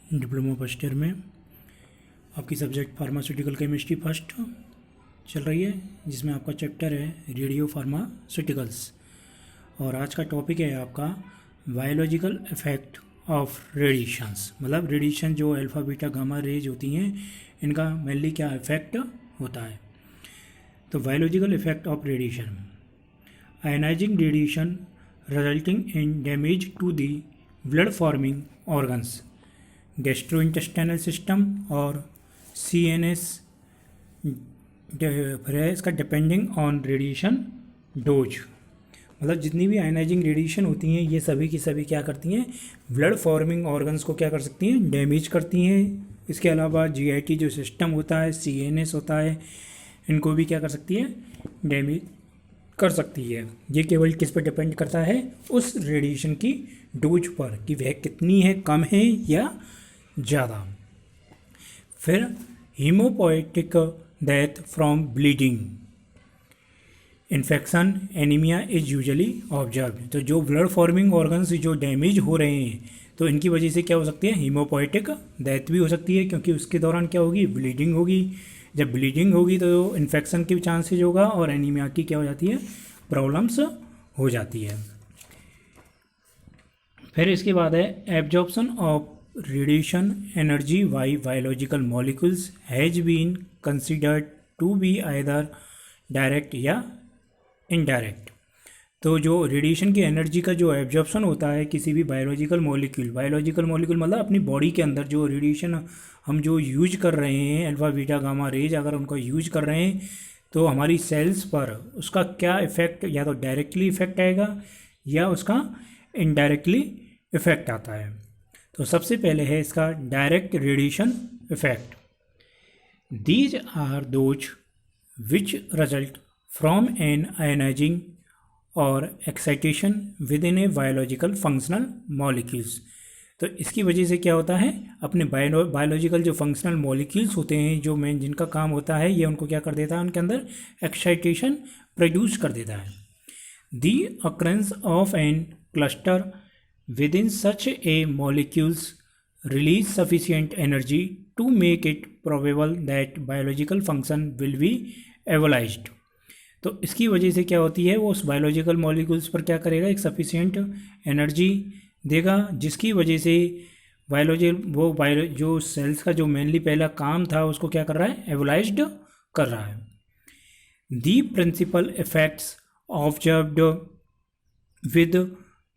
Diploma first year में आपकी subject pharmaceutical chemistry first चल रही है, जिसमें आपका चैप्टर है रेडियो फार्मास्यूटिकल्स। और आज का टॉपिक है आपका बायोलॉजिकल इफ़ेक्ट ऑफ रेडिएशंस। मतलब रेडिएशन जो अल्फ़ा बीटा गामा रेज होती हैं, इनका मेनली क्या इफ़ेक्ट होता है। तो biological effect of radiation, ionising radiation resulting in damage to the blood forming organs, gastrointestinal system और CNS, फिर है इसका डिपेंडिंग ऑन रेडिएशन डोज। मतलब जितनी भी आयनाइजिंग रेडिएशन होती हैं ये सभी की सभी क्या करती हैं, ब्लड फॉर्मिंग ऑर्गन्स को क्या कर सकती हैं, डैमेज करती हैं। इसके अलावा GIT जो सिस्टम होता है, CNS होता है, इनको भी क्या कर सकती है, डैमेज कर सकती है। ये केवल किस पर डिपेंड करता है, उस रेडिएशन की डोज पर कि वह कितनी है, कम है या ज़्यादा। फिर haemopoietic death from bleeding, infection, anaemia is usually observe. तो जो ब्लड फॉर्मिंग ऑर्गन्स जो डैमेज हो रहे हैं, तो इनकी वजह से क्या हो सकती है, हीमोपोएटिक डेथ भी हो सकती है, क्योंकि उसके दौरान क्या होगी, ब्लीडिंग होगी। जब ब्लीडिंग होगी तो इन्फेक्शन के चांसेज होगा और एनीमिया की क्या हो जाती है, प्रॉब्लम्स हो जाती है। फिर इसके बाद है absorption of radiation energy by biological molecules has been considered to be either direct या इनडायरेक्ट। तो जो रेडिएशन की एनर्जी का जो एब्जॉर्प्शन होता है किसी भी बायोलॉजिकल मॉलिक्यूल मतलब अपनी बॉडी के अंदर जो रेडिएशन हम जो यूज कर रहे हैं, अल्फा बीटा गामा रेज अगर उनको यूज कर रहे हैं, तो हमारी सेल्स पर उसका क्या इफ़ेक्ट, या तो डायरेक्टली इफ़ेक्ट आएगा या उसका इनडायरेक्टली इफ़ेक्ट आता है। तो सबसे पहले है इसका direct radiation effect. These are those which result from an ionising और excitation with in a biological functional molecules. तो इसकी वजह से क्या होता है, अपने बायोलॉजिकल जो फंक्शनल मॉलिक्यूल्स होते हैं, जो मेन जिनका काम होता है, ये उनको क्या कर देता है, उनके अंदर एक्साइटेशन प्रोड्यूस कर देता है। The occurrence of an cluster within such a molecules release sufficient energy to make it probable that biological function will be evolved। तो इसकी वजह से क्या होती है, वो उस बायोलॉजिकल मॉलिक्यूल्स पर क्या करेगा, एक सफिशिएंट एनर्जी देगा, जिसकी वजह से जो सेल्स का जो मेनली पहला काम था उसको क्या कर रहा है, एवोलाइज्ड कर रहा है। The principal effects observed with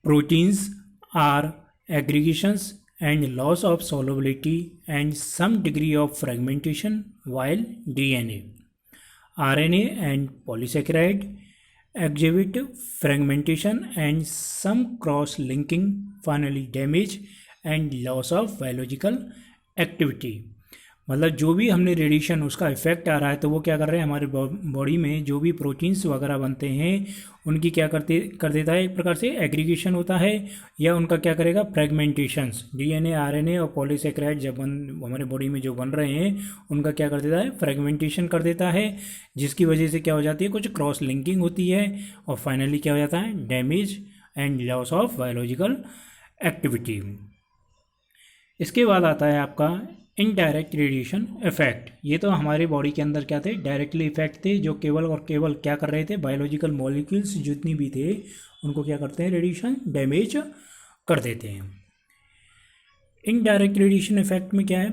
proteins are aggregations and loss of solubility and some degree of fragmentation, while DNA, RNA and polysaccharide exhibit fragmentation and some cross-linking, finally damage and loss of biological activity। मतलब जो भी हमने radiation उसका effect आ रहा है, तो वो क्या कर रहे हैं, हमारे बॉडी में जो भी प्रोटीन्स वगैरह बनते हैं उनकी क्या कर देता है, एक प्रकार से एग्रीगेशन होता है, या उनका क्या करेगा, फ्रेगमेंटेशंस। DNA, RNA और पॉलीसेक्राइड जब हमारे बॉडी में जो बन रहे हैं उनका क्या कर देता है, फ्रेगमेंटेशन कर देता है, जिसकी वजह से क्या हो जाती है, कुछ क्रॉस लिंकिंग होती है, और फाइनली क्या हो जाता है, damage and loss of biological activity. इसके बाद आता है आपका इनडायरेक्ट रेडिएशन इफेक्ट। ये तो हमारे बॉडी के अंदर क्या थे, डायरेक्टली इफेक्ट थे, जो केवल और केवल क्या कर रहे थे, बायोलॉजिकल मॉलिक्यूल्स जितनी भी थे उनको क्या करते हैं, रेडिएशन डैमेज कर देते हैं। इनडायरेक्ट रेडिएशन इफेक्ट में क्या है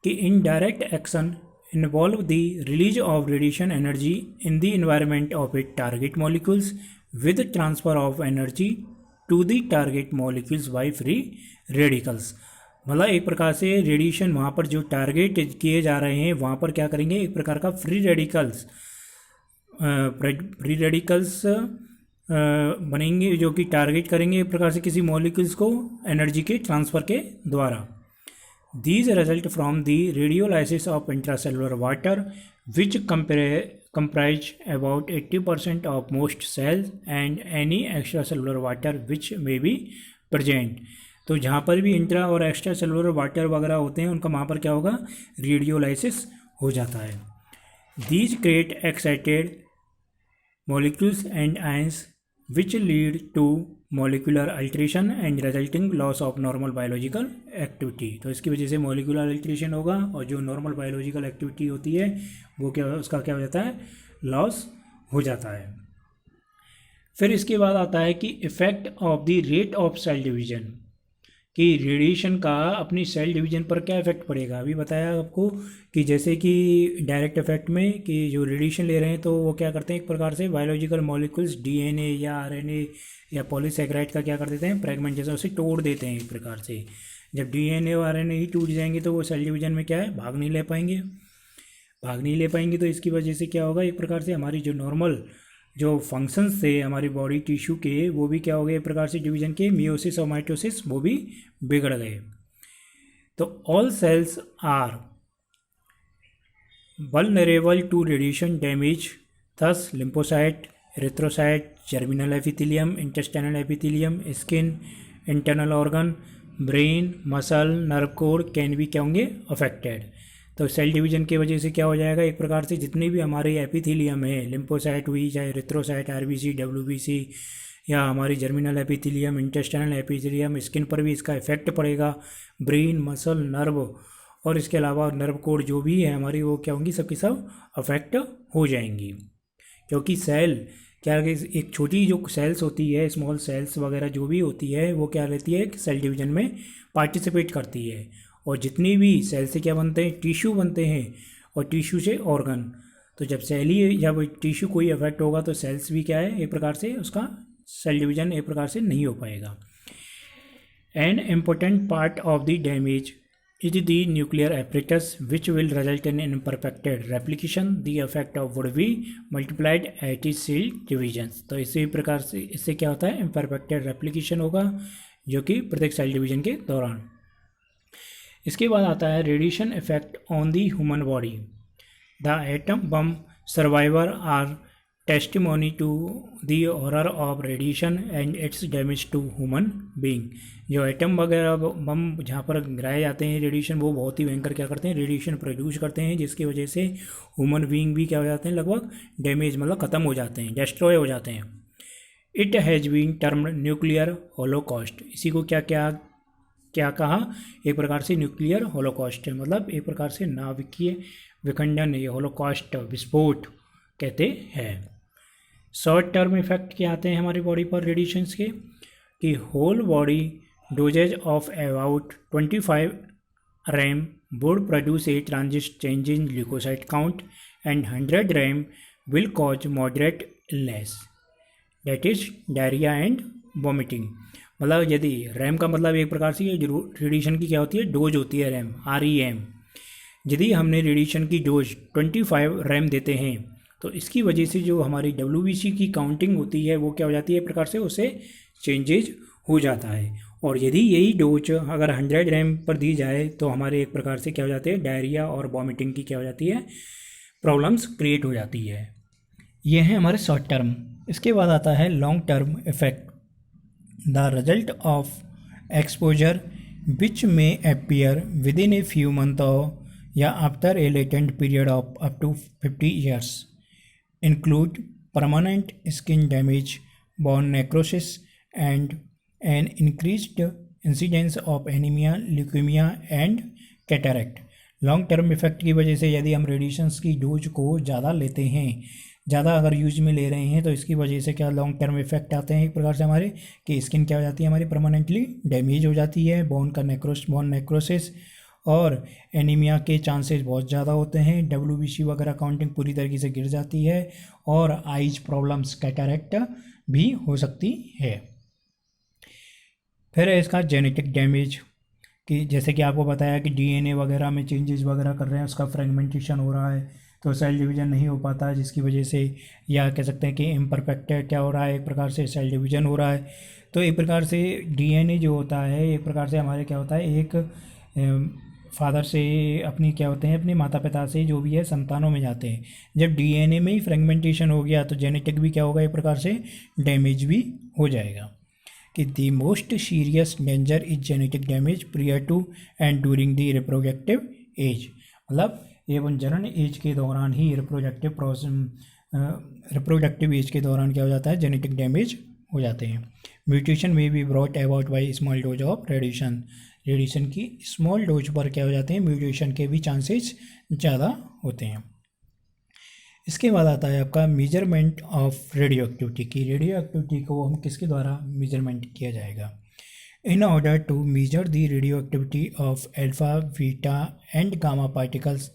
कि indirect action involve the release of radiation energy in the environment of it target molecules with transfer of energy to the target molecules by free radicals. मतलब एक प्रकार से रेडिएशन वहाँ पर जो टारगेट किए जा रहे हैं वहाँ पर क्या करेंगे, एक प्रकार का फ्री रेडिकल्स बनेंगे, जो कि टारगेट करेंगे एक प्रकार से किसी मॉलिक्यूल्स को एनर्जी के ट्रांसफ़र के द्वारा। These result from the radiolysis of intracellular water which comprise about 80% of most cells and any extracellular water which may be present। तो जहाँ पर भी इंट्रा और एक्स्ट्रा सेलुलर वाटर वगैरह होते हैं उनका वहाँ पर क्या होगा, रेडियोलाइसिस हो जाता है। These create excited molecules and ions which lead to molecular alteration and resulting loss of normal biological activity. तो इसकी वजह से मॉलिक्यूलर अल्ट्रेशन होगा और जो नॉर्मल बायोलॉजिकल एक्टिविटी होती है वो क्या, उसका क्या हो जाता है, लॉस हो जाता है। फिर इसके बाद आता है कि effect of the rate of cell division, कि रेडिएशन का अपनी सेल डिवीजन पर क्या इफेक्ट पड़ेगा। अभी बताया आपको कि जैसे कि डायरेक्ट इफेक्ट में कि जो रेडिएशन ले रहे हैं तो वो क्या करते हैं, एक प्रकार से बायोलॉजिकल मॉलिक्यूल्स डीएनए या आरएनए या पॉलीसेकेराइड का क्या कर देते हैं, फ्रेगमेंटेशन, उसे तोड़ देते हैं एक प्रकार से। जब डीएनए और आरएनए ही टूट जाएंगे तो वो सेल डिवीजन में क्या है, भाग नहीं ले पाएंगे। तो इसकी वजह से क्या होगा, एक प्रकार से हमारी जो नॉर्मल जो फंक्शंस थे हमारी बॉडी टिश्यू के, वो भी क्या हो गए एक प्रकार से डिवीजन के, मियोसिस और माइटोसिस वो भी बिगड़ गए। तो all cells are vulnerable to radiation damage, thus lymphocyte, erythrocyte, germinal epithelium, intestinal epithelium, skin, internal organ, brain, muscle, nerve cord can भी क्या होंगे, अफेक्टेड। तो सेल डिवीजन की वजह से क्या हो जाएगा, एक प्रकार से जितने भी हमारे एपिथेलियम है, लिम्फोसाइट हुई, चाहे एरिथ्रोसाइट, आरबीसी, डब्ल्यूबीसी, या हमारी germinal epithelium, intestinal epithelium, skin पर भी इसका इफेक्ट पड़ेगा, ब्रेन, मसल, नर्व और इसके अलावा नर्व कोड जो भी है हमारी, वो क्या होंगी, सबकी सब अफेक्ट हो जाएंगी। क्योंकि सेल क्या, एक छोटी जो सेल्स होती है, स्मॉल सेल्स वगैरह जो भी होती है, वो क्या रहती है, सेल डिवीजन में पार्टिसिपेट करती है। और जितनी भी सेल से क्या बनते हैं, टिश्यू बनते हैं, और टिश्यू से ऑर्गन। तो जब सेल ही, जब टिश्यू कोई अफेक्ट होगा तो सेल्स भी क्या है, एक प्रकार से उसका सेल डिवीजन एक प्रकार से नहीं हो पाएगा। An important part of the damage is the nuclear apparatus which will result in imperfected replication, the effect of would be multiplied at is cell divisions. तो इसी प्रकार से इससे क्या होता है, इम्परफेक्टेड रेप्लिकेशन होगा जो कि प्रत्येक सेल डिवीजन के दौरान। इसके बाद आता है radiation effect on the human body. The atom bomb survivor are testimony to the horror of radiation and its damage to human being. जो एटम वगैरह बम जहाँ पर गिराए जाते हैं रेडिएशन, वो बहुत ही भयंकर क्या करते हैं, रेडिएशन प्रोड्यूस करते हैं, जिसकी वजह से ह्यूमन बीइंग भी क्या हो जाते हैं, लगभग डैमेज, मतलब ख़त्म हो जाते हैं, डिस्ट्रॉय हो जाते हैं। It has been termed nuclear holocaust. इसी को क्या कहा, एक प्रकार से न्यूक्लियर होलोकॉस्ट है, मतलब एक प्रकार से नाभिकीय विखंडन, ये होलोकॉस्ट, विस्फोट कहते हैं। शॉर्ट टर्म इफेक्ट क्या आते हैं हमारी बॉडी पर रेडिएशंस के, कि whole body doses of about 25 rem would produce a transit change in leukocyte count and 100 rem will cause moderate illness, that is diarrhoea and vomiting. मतलब यदि रैम का मतलब एक प्रकार से रेडिएशन की क्या होती है, डोज होती है, रैम, REM। यदि हमने रेडिएशन की डोज 25 रैम देते हैं तो इसकी वजह से जो हमारी WBC की काउंटिंग होती है वो क्या हो जाती है, एक प्रकार से उससे चेंजेज हो जाता है। और यदि यही डोज अगर 100 रैम पर दी जाए तो हमारे एक प्रकार से क्या हो जाते हैं, डायरिया और वॉमिटिंग की क्या हो जाती है, प्रॉब्लम्स क्रिएट हो जाती है। ये है हमारे शॉर्ट टर्म। इसके बाद आता है long term effect. The result of exposure which may appear within a few months or after a latent period of up to 50 years include permanent skin damage, bone necrosis, and an increased incidence of anemia, leukemia, and cataract. Long term effect की वजह से यदि हम radiations की dose को ज़्यादा लेते हैं, ज़्यादा अगर यूज में ले रहे हैं, तो इसकी वजह से क्या लॉन्ग टर्म इफेक्ट आते हैं एक प्रकार से हमारे, कि स्किन क्या हो जाती है हमारी, परमानेंटली डैमेज हो जाती है, बोन नेक्रोसिस और एनीमिया के चांसेस बहुत ज़्यादा होते हैं, WBC वगैरह काउंटिंग पूरी तरीके से गिर जाती है, और आइज प्रॉब्लम्स, कैटरैक्ट भी हो सकती है। फिर है इसका जेनेटिक डैमेज, कि जैसे कि आपको बताया कि DNA वगैरह में चेंजेस वगैरह कर रहे हैं, उसका फ्रेगमेंटेशन हो रहा है, तो सेल डिवीज़न नहीं हो पाता है, जिसकी वजह से, या कह सकते हैं कि इम्परफेक्ट क्या हो रहा है, एक प्रकार से सेल डिवीज़न हो रहा है। तो एक प्रकार से DNA जो होता है, एक प्रकार से हमारे क्या होता है, एक फादर से अपनी क्या होते हैं, अपने माता पिता से जो भी है संतानों में जाते हैं। जब DNA में ही फ्रेगमेंटेशन हो गया तो जेनेटिक भी क्या होगा, एक प्रकार से डैमेज भी हो जाएगा। कि the most serious danger is genetic damage prior to and during the reproductive age, मतलब एवं जनन एज के दौरान ही रिप्रोडक्टिव एज के दौरान क्या हो जाता है, जेनेटिक डैमेज हो जाते हैं। म्यूटेशन में be brought about by small dose of radiation की स्मॉल डोज पर क्या हो जाते हैं, म्यूटेशन के भी चांसेस ज़्यादा होते हैं। इसके बाद आता है आपका मेजरमेंट ऑफ रेडियो एक्टिविटी की। रेडियो एक्टिविटी को हम किसके द्वारा मेजरमेंट किया जाएगा। In order to measure the radioactivity of alpha, beta and gamma particles,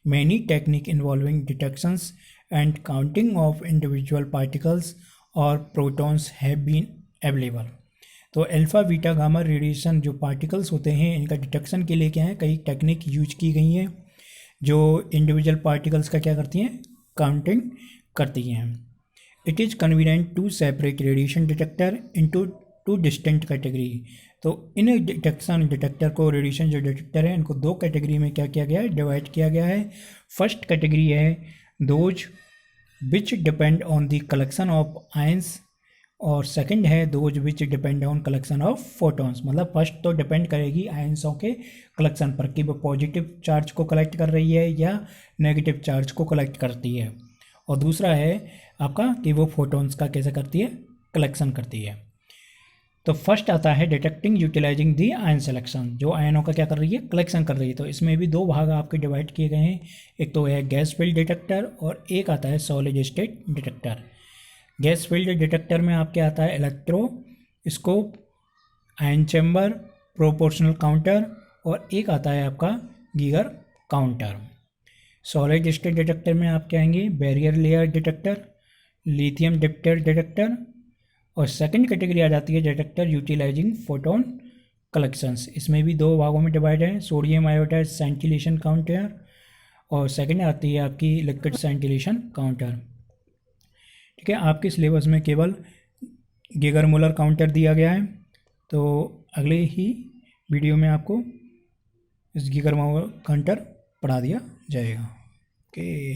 many techniques involving detections and counting of individual particles or protons have been available। तो alpha beta gamma radiation जो particles होते हैं इनका detection के लिए क्या है, कई टेक्निक यूज की गई हैं जो इंडिविजुअल पार्टिकल्स का क्या करती हैं, काउंटिंग करती हैं। It is convenient to separate radiation detector into two distinct category. तो इन डिटेक्टर को, रेडिएशन जो डिटेक्टर है इनको दो कैटेगरी में क्या किया गया है, डिवाइड किया गया है। फर्स्ट कैटेगरी है those which depend on the collection of ions, और सेकंड है those which depend on collection of photons. मतलब फर्स्ट तो डिपेंड करेगी आयंसों के कलेक्शन पर कि वो पॉजिटिव चार्ज को कलेक्ट कर रही है या नेगेटिव चार्ज को कलेक्ट करती है, और दूसरा है आपका कि वो फोटॉन्स का कैसे करती है, कलेक्शन करती है। तो फर्स्ट आता है डिटेक्टिंग यूटिलाइजिंग दी आयन सिलेक्शन, जो आयनों का क्या कर रही है, कलेक्शन कर रही है। तो इसमें भी दो भाग आपके डिवाइड किए गए हैं, एक तो है गैस फील्ड डिटेक्टर और एक आता है solid state detector. Gas field detector में आपके आता है electroscope, ion chamber, proportional counter और एक आता है आपका Geiger counter. Solid state detector में आपके आएंगे barrier layer detector, lithium drifted detector, और सेकंड कैटेगरी आ जाती है डिटेक्टर यूटिलाइजिंग फोटोन कलेक्शंस। इसमें भी दो भागों में डिवाइड है, सोडियम आयोडाइड सेंटिलेशन काउंटर और सेकंड आती है आपकी लिक्विड सेंटिलेशन काउंटर। ठीक है, आपके सिलेबस में केवल गीगर मुलर काउंटर दिया गया है, तो अगले ही वीडियो में आपको इस गीगर मुलर काउंटर पढ़ा दिया जाएगा। ओके।